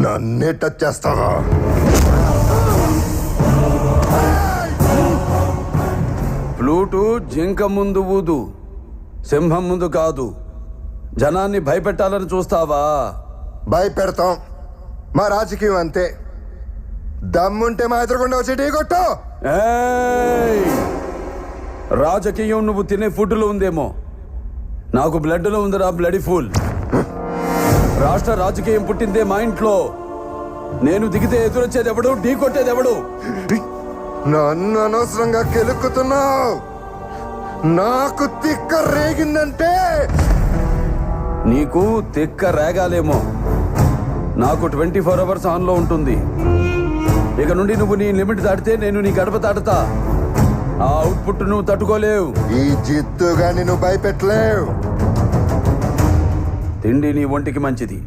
నన్నే టచ్ చేస్తావా? ఫ్లూటు జింక ముందు ఊదు, సింహం ముందు కాదు. జనాన్ని భయపెట్టాలని చూస్తావా? భయపెడతాం. మా రాజకీయం అంతే. దమ్ముంటే మా ఎదురుకుండా వచ్చి టీ కొట్టు. ఏయ్! రాజకీయం నువ్వు తినే ఫుడ్లో ఉందేమో, నాకు బ్లడ్లో ఉందిరా బ్లడీ ఫుల్. రాష్ట్ర రాజకీయం పుట్టిందే మా ఇంట్లో. నేను దిగితే ఎదురొచ్చేది ఎవడు, ఢీ కొట్టేది ఎవడు? నన్ను అనవసరంగా కెలుక్కుతున్నావు. నాకు తిక్క రేగిందంటే నీకు తిక్క రేగాలేమో, నాకు 24 అవర్స్ ఆన్లో ఉంటుంది. ఇక నుండి నువ్వు నీ లిమిట్ దాటితే నేను నీ గడప దాటుతా. ఆ అవుట్పుట్ నువ్వు తట్టుకోలేవు. ఈ జిత్తుగాని నువ్వు భయపెట్టలేవు. తిండి నీ ఒంటికి మంచిది,